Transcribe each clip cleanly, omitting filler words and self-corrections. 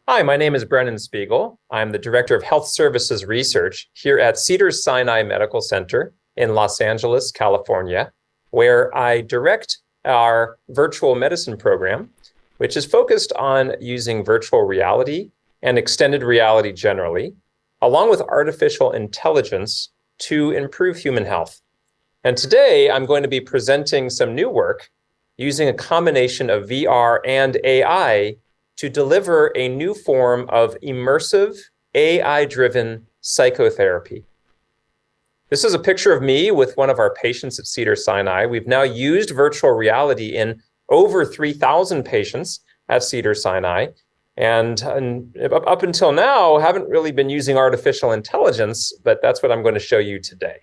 Hi, my name is Brennan Spiegel. I'm the Director of Health Services Research here at Cedars-Sinai Medical Center in Los Angeles, California, where I direct our virtual medicine program, which is focused on using virtual reality and extended reality generally, along with artificial intelligence to improve human health. And today I'm going to be presenting some new work using a combination of VR and AI to deliver a new form of immersive, AI-driven psychotherapy. This is a picture of me with one of our patients at Cedars-Sinai. We've now used virtual reality in over 3,000 patients at Cedars-Sinai. And up until now, haven't really been using artificial intelligence, but that's what I'm going to show you today.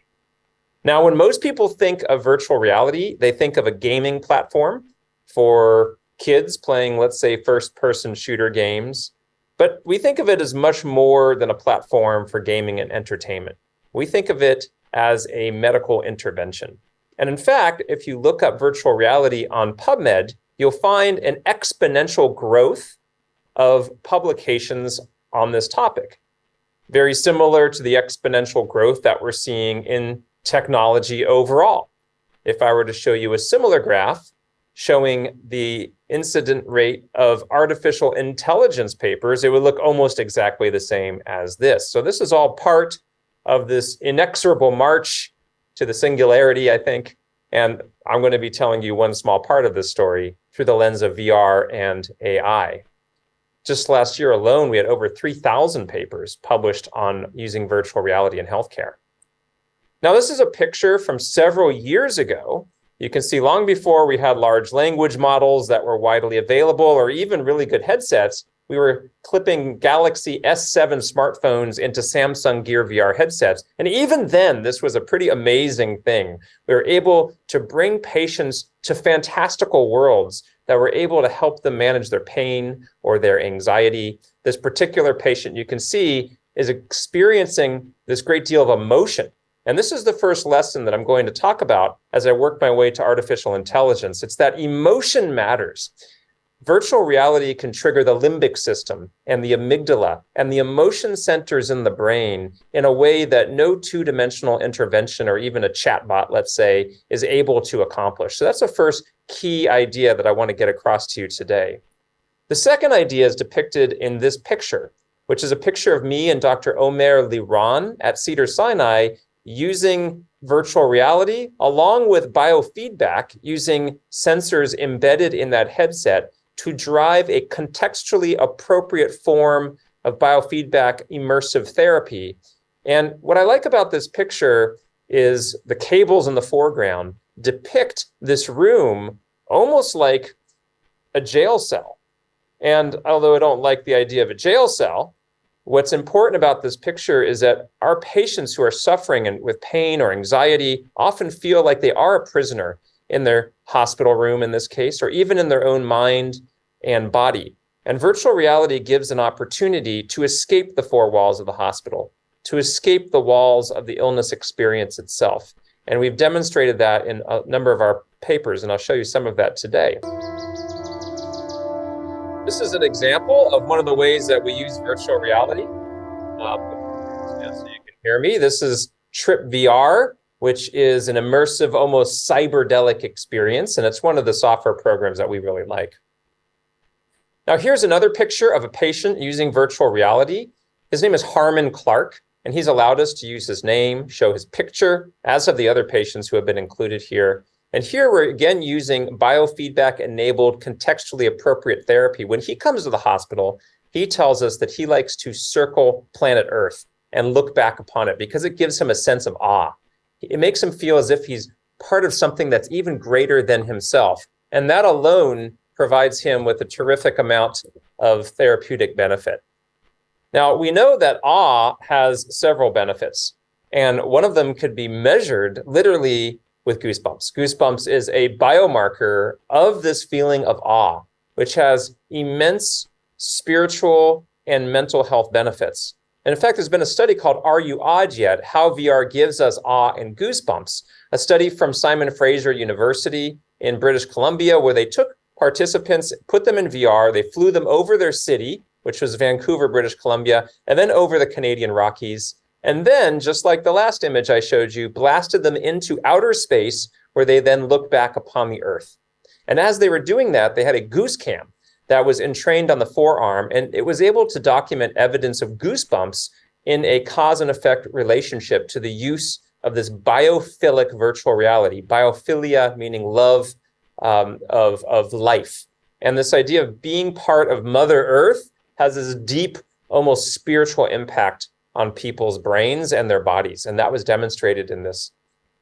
Now, when most people think of virtual reality, they think of a gaming platform for kids playing, let's say, first-person shooter games. But we think of it as much more than a platform for gaming and entertainment. We think of it as a medical intervention. And in fact, if you look up virtual reality on PubMed, you'll find an exponential growth of publications on this topic, very similar to the exponential growth that we're seeing in technology overall. If I were to show you a similar graph showing the incident rate of artificial intelligence papers, it would look almost exactly the same as this. So this is all part of this inexorable march to the singularity, I think. And I'm going to be telling you one small part of this story through the lens of VR and AI. Just last year alone, we had over 3,000 papers published on using virtual reality in healthcare. Now, this is a picture from several years ago. You can see long before we had large language models that were widely available or even really good headsets, we were clipping Galaxy S7 smartphones into Samsung Gear VR headsets. And even then, this was a pretty amazing thing. We were able to bring patients to fantastical worlds that were able to help them manage their pain or their anxiety. This particular patient, you can see, is experiencing this great deal of emotion. And this is the first lesson that I'm going to talk about as I work my way to artificial intelligence. It's that emotion matters. Virtual reality can trigger the limbic system and the amygdala and the emotion centers in the brain in a way that no two-dimensional intervention or even a chatbot, let's say, is able to accomplish. So that's the first key idea that I want to get across to you today. The second idea is depicted in this picture, which is a picture of me and Dr. Omer Liron at Cedars-Sinai using virtual reality along with biofeedback using sensors embedded in that headset to drive a contextually appropriate form of biofeedback immersive therapy. And what I like about this picture is the cables in the foreground depict this room almost like a jail cell. And although I don't like the idea of a jail cell, what's important about this picture is that our patients who are suffering with pain or anxiety often feel like they are a prisoner in their hospital room in this case, or even in their own mind and body. And virtual reality gives an opportunity to escape the four walls of the hospital, to escape the walls of the illness experience itself. And we've demonstrated that in a number of our papers, and I'll show you some of that today. This is an example of one of the ways that we use virtual reality. So you can hear me. This is Trip VR, which is an immersive, almost cyberdelic experience. And it's one of the software programs that we really like. Now, here's another picture of a patient using virtual reality. His name is Harmon Clark, and he's allowed us to use his name, show his picture, as have the other patients who have been included here. And here we're again using biofeedback-enabled, contextually appropriate therapy. When he comes to the hospital, he tells us that he likes to circle planet Earth and look back upon it because it gives him a sense of awe. It makes him feel as if he's part of something that's even greater than himself. And that alone provides him with a terrific amount of therapeutic benefit. Now, we know that awe has several benefits, and one of them could be measured literally with goosebumps. Goosebumps is a biomarker of this feeling of awe, which has immense spiritual and mental health benefits. And in fact, there's been a study called Are You Awed Yet? How VR Gives Us Awe and Goosebumps, a study from Simon Fraser University in British Columbia, where they took participants, put them in VR, they flew them over their city, which was Vancouver, British Columbia, and then over the Canadian Rockies. And then, just like the last image I showed you, blasted them into outer space where they then looked back upon the Earth. And as they were doing that, they had a goose cam that was entrained on the forearm, and it was able to document evidence of goosebumps in a cause and effect relationship to the use of this biophilic virtual reality. Biophilia meaning love of life. And this idea of being part of Mother Earth has this deep, almost spiritual impact on people's brains and their bodies. And that was demonstrated in this.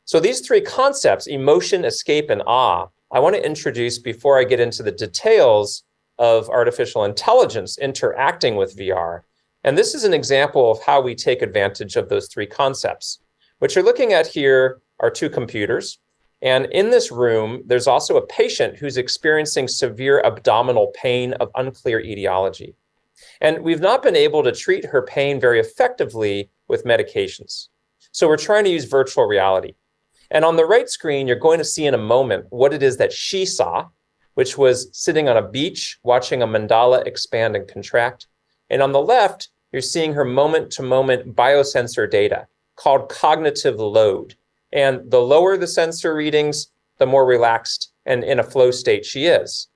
So these three concepts, emotion, escape, and awe, I want to introduce before I get into the details of artificial intelligence interacting with VR. And this is an example of how we take advantage of those three concepts. What you're looking at here are two computers. And in this room, there's also a patient who's experiencing severe abdominal pain of unclear etiology. And we've not been able to treat her pain very effectively with medications. So we're trying to use virtual reality. And on the right screen, you're going to see in a moment what it is that she saw, which was sitting on a beach, watching a mandala expand and contract. And on the left, you're seeing her moment-to-moment biosensor data called cognitive load. And the lower the sensor readings, the more relaxed and in a flow state she is.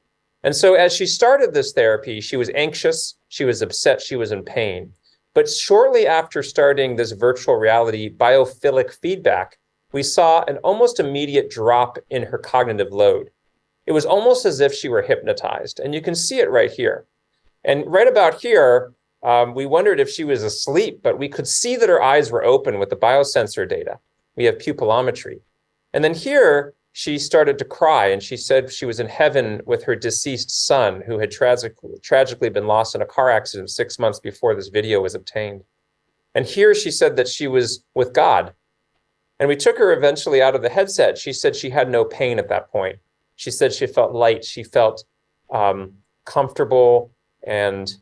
And so as she started this therapy, she was anxious, she was upset, she was in pain. But shortly after starting this virtual reality biophilic feedback, we saw an almost immediate drop in her cognitive load. It was almost as if she were hypnotized, and you can see it right here. And right about here, we wondered if she was asleep, but we could see that her eyes were open with the biosensor data. We have pupillometry. And then here, she started to cry, and she said she was in heaven with her deceased son, who had tragically been lost in a car accident 6 months before this video was obtained. And here she said that she was with God. And we took her eventually out of the headset. She said she had no pain at that point. She said she felt light. She felt comfortable and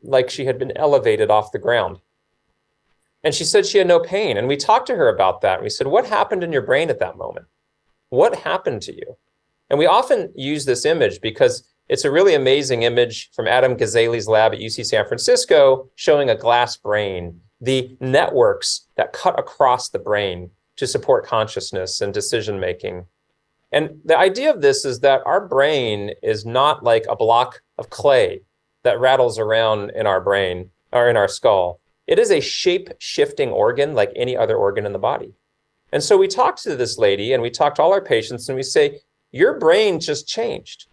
like she had been elevated off the ground. And she said she had no pain. And we talked to her about that. And we said, what happened in your brain at that moment? What happened to you? And we often use this image because it's a really amazing image from Adam Gazzali's lab at UC San Francisco showing a glass brain, the networks that cut across the brain to support consciousness and decision-making. And the idea of this is that our brain is not like a block of clay that rattles around in our brain or in our skull. It is a shape-shifting organ like any other organ in the body. And so we talked to this lady and we talked to all our patients and we say, your brain just changed.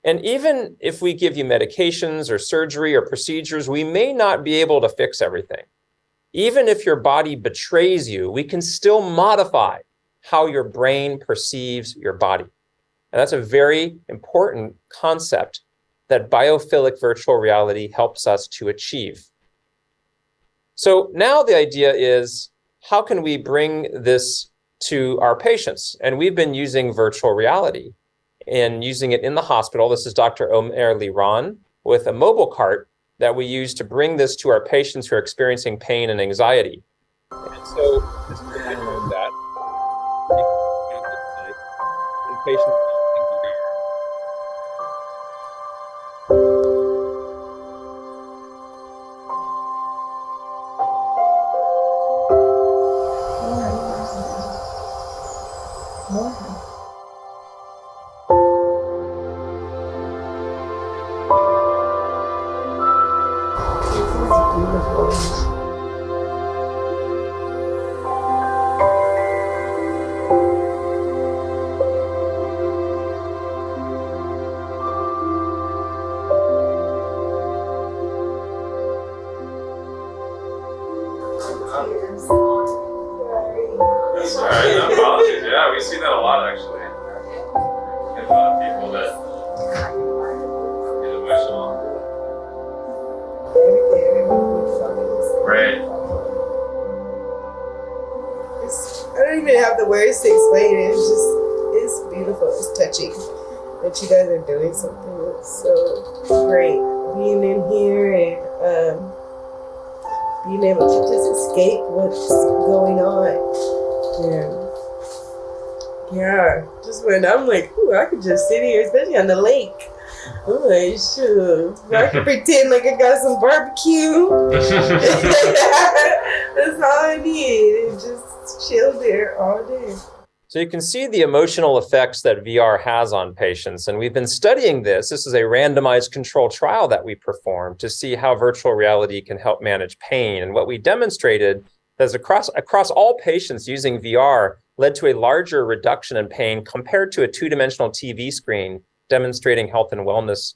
And even if we give you medications or surgery or procedures, we may not be able to fix everything. Even if your body betrays you, we can still modify how your brain perceives your body. And that's a very important concept that biophilic virtual reality helps us to achieve. So now the idea is, how can we bring this to our patients? And we've been using virtual reality and using it in the hospital. This is Dr. Omer Liran with a mobile cart that we use to bring this to our patients who are experiencing pain and anxiety. And so this is that. And patients yeah, we see that a lot actually. Get a lot of people that get emotional. Right. I don't even have the words to explain it. It's beautiful. It's touching that you guys are doing something that's so great. Being in here and being able to just escape what's going on. Yeah, just when I'm like, ooh, I could just sit here, especially on the lake. I'm like, shoot, I can pretend like I got some barbecue. That's all I need. And just chill there all day. So you can see the emotional effects that VR has on patients. And we've been studying this. This is a randomized control trial that we performed to see how virtual reality can help manage pain. And what we demonstrated is across all patients using VR led to a larger reduction in pain compared to a two-dimensional TV screen demonstrating health and wellness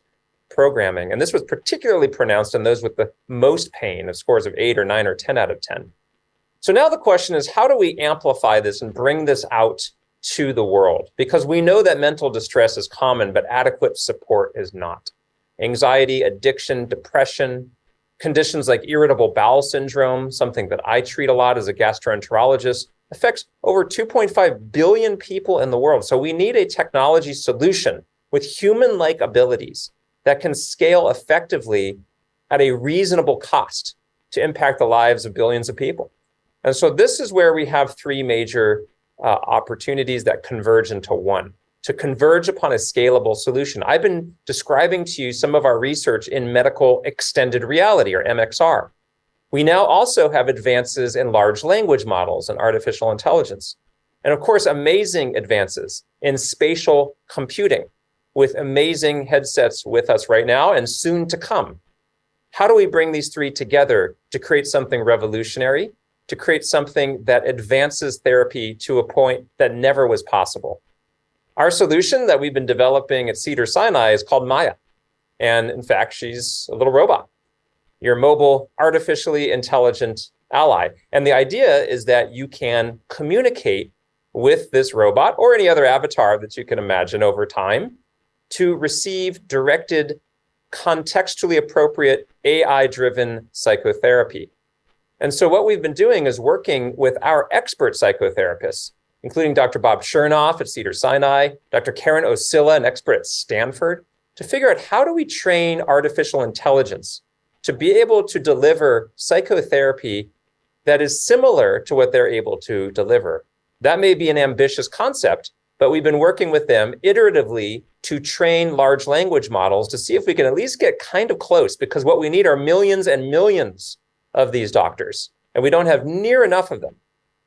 programming. And this was particularly pronounced in those with the most pain, of scores of 8 or 9 or 10 out of 10. So now the question is, how do we amplify this and bring this out to the world? Because we know that mental distress is common, but adequate support is not. Anxiety, addiction, depression, conditions like irritable bowel syndrome, something that I treat a lot as a gastroenterologist, affects over 2.5 billion people in the world. So we need a technology solution with human-like abilities that can scale effectively at a reasonable cost to impact the lives of billions of people. And so this is where we have three major opportunities that converge into one, to converge upon a scalable solution. I've been describing to you some of our research in medical extended reality, or MXR. We now also have advances in large language models and artificial intelligence. And of course, amazing advances in spatial computing with amazing headsets with us right now and soon to come. How do we bring these three together to create something revolutionary, to create something that advances therapy to a point that never was possible? Our solution that we've been developing at Cedars-Sinai is called Maya. And in fact, she's a little robot, your mobile, artificially intelligent ally. And the idea is that you can communicate with this robot or any other avatar that you can imagine over time to receive directed, contextually appropriate, AI-driven psychotherapy. And so what we've been doing is working with our expert psychotherapists, including Dr. Bob Chernoff at Cedars-Sinai, Dr. Karen Oscilla, an expert at Stanford, to figure out how do we train artificial intelligence to be able to deliver psychotherapy that is similar to what they're able to deliver. That may be an ambitious concept, but we've been working with them iteratively to train large language models to see if we can at least get kind of close, because what we need are millions and millions of these doctors, and we don't have near enough of them.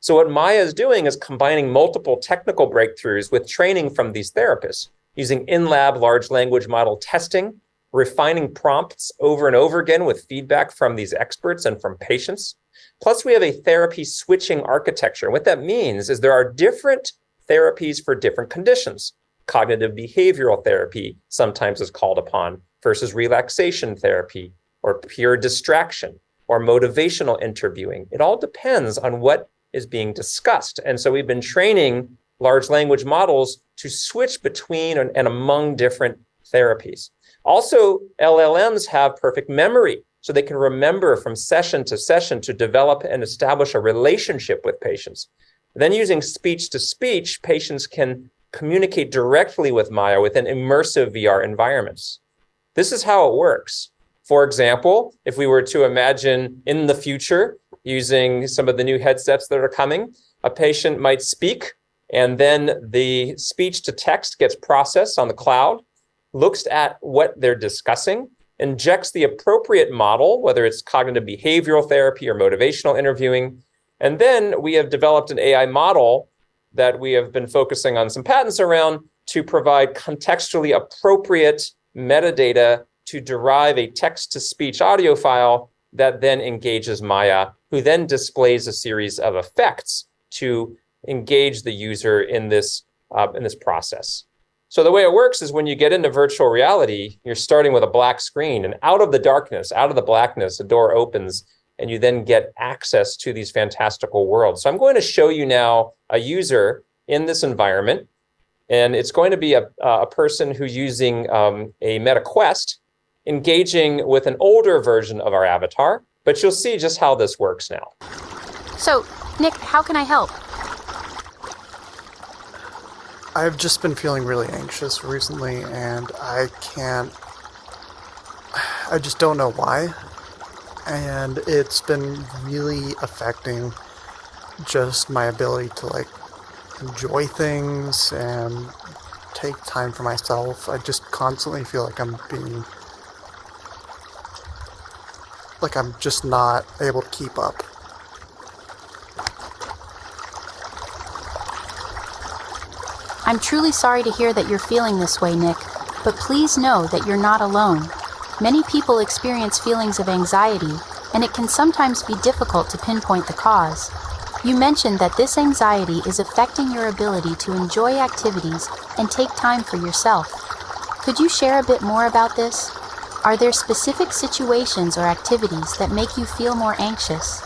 So what Maya is doing is combining multiple technical breakthroughs with training from these therapists, using in-lab large language model testing, refining prompts over and over again with feedback from these experts and from patients. Plus, we have a therapy switching architecture. What that means is there are different therapies for different conditions. Cognitive behavioral therapy sometimes is called upon versus relaxation therapy or pure distraction or motivational interviewing. It all depends on what is being discussed. And so we've been training large language models to switch between and among different therapies. Also, LLMs have perfect memory, so they can remember from session to session to develop and establish a relationship with patients. Then using speech to speech, patients can communicate directly with Maya within immersive VR environments. This is how it works. For example, if we were to imagine in the future, using some of the new headsets that are coming, a patient might speak, and then the speech to text gets processed on the cloud, looks at what they're discussing, injects the appropriate model, whether it's cognitive behavioral therapy or motivational interviewing. And then we have developed an AI model that we have been focusing on some patents around to provide contextually appropriate metadata to derive a text-to-speech audio file that then engages Maya, who then displays a series of effects to engage the user in this process. So the way it works is when you get into virtual reality, you're starting with a black screen, and out of the darkness, out of the blackness, a door opens, and you then get access to these fantastical worlds. So I'm going to show you now a user in this environment, and it's going to be a person who's using a Meta Quest, engaging with an older version of our avatar, but you'll see just how this works now. So, Nick, how can I help? I've just been feeling really anxious recently, and I just don't know why. And it's been really affecting just my ability to enjoy things and take time for myself. I just constantly feel like I'm just not able to keep up. I'm truly sorry to hear that you're feeling this way, Nick, but please know that you're not alone. Many people experience feelings of anxiety, and it can sometimes be difficult to pinpoint the cause. You mentioned that this anxiety is affecting your ability to enjoy activities and take time for yourself. Could you share a bit more about this? Are there specific situations or activities that make you feel more anxious?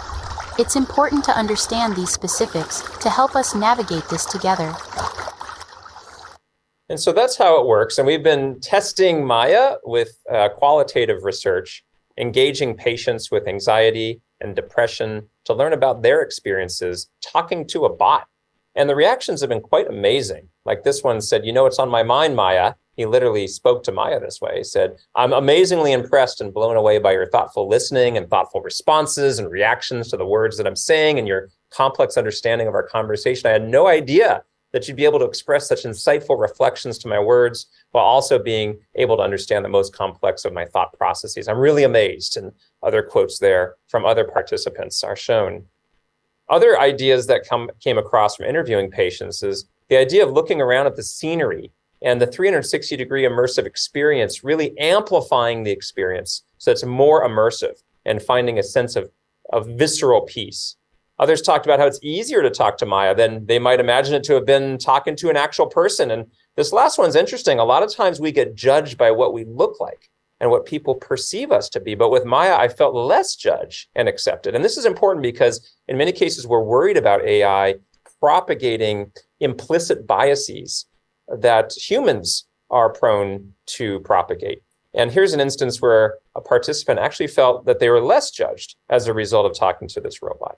It's important to understand these specifics to help us navigate this together. And so that's how it works. And we've been testing Maya with qualitative research, engaging patients with anxiety and depression to learn about their experiences, talking to a bot. And the reactions have been quite amazing. Like this one said, "It's on my mind, Maya." He literally spoke to Maya this way. He said, "I'm amazingly impressed and blown away by your thoughtful listening and thoughtful responses and reactions to the words that I'm saying and your complex understanding of our conversation. I had no idea that you'd be able to express such insightful reflections to my words while also being able to understand the most complex of my thought processes. I'm really amazed." And other quotes there from other participants are shown. Other ideas that came across from interviewing patients is the idea of looking around at the scenery and the 360-degree immersive experience, really amplifying the experience so it's more immersive and finding a sense of visceral peace. Others talked about how it's easier to talk to Maya than they might imagine it to have been talking to an actual person. And this last one's interesting. A lot of times we get judged by what we look like and what people perceive us to be. But with Maya, I felt less judged and accepted. And this is important because in many cases, we're worried about AI propagating implicit biases that humans are prone to propagate. And here's an instance where a participant actually felt that they were less judged as a result of talking to this robot.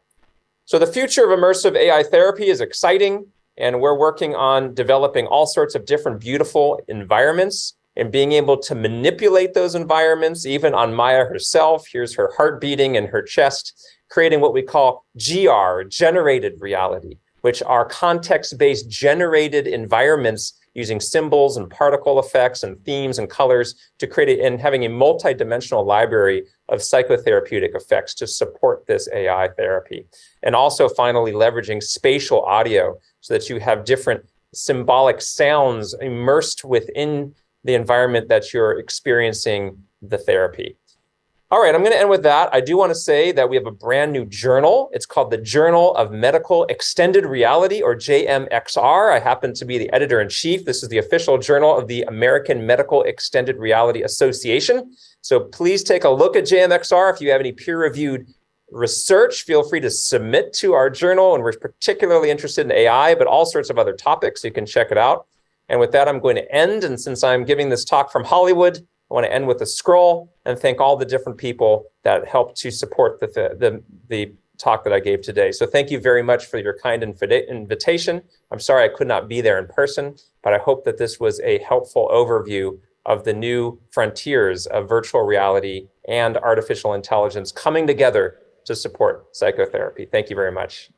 So the future of immersive AI therapy is exciting, and we're working on developing all sorts of different beautiful environments and being able to manipulate those environments, even on Maya herself. Here's her heart beating in her chest, creating what we call GR, generated reality, which are context-based generated environments using symbols and particle effects and themes and colors to create and having a multi-dimensional library of psychotherapeutic effects to support this AI therapy. And also finally leveraging spatial audio so that you have different symbolic sounds immersed within the environment that you're experiencing the therapy. All right, I'm going to end with that. I do want to say that we have a brand new journal. It's called the Journal of Medical Extended Reality, or JMXR. I happen to be the editor-in-chief. This is the official journal of the American Medical Extended Reality Association. So please take a look at JMXR. If you have any peer-reviewed research, feel free to submit to our journal. And we're particularly interested in AI, but all sorts of other topics. You can check it out. And with that, I'm going to end. And since I'm giving this talk from Hollywood, I want to end with a scroll and thank all the different people that helped to support the talk that I gave today. So thank you very much for your kind invitation. I'm sorry I could not be there in person, but I hope that this was a helpful overview of the new frontiers of virtual reality and artificial intelligence coming together to support psychotherapy. Thank you very much.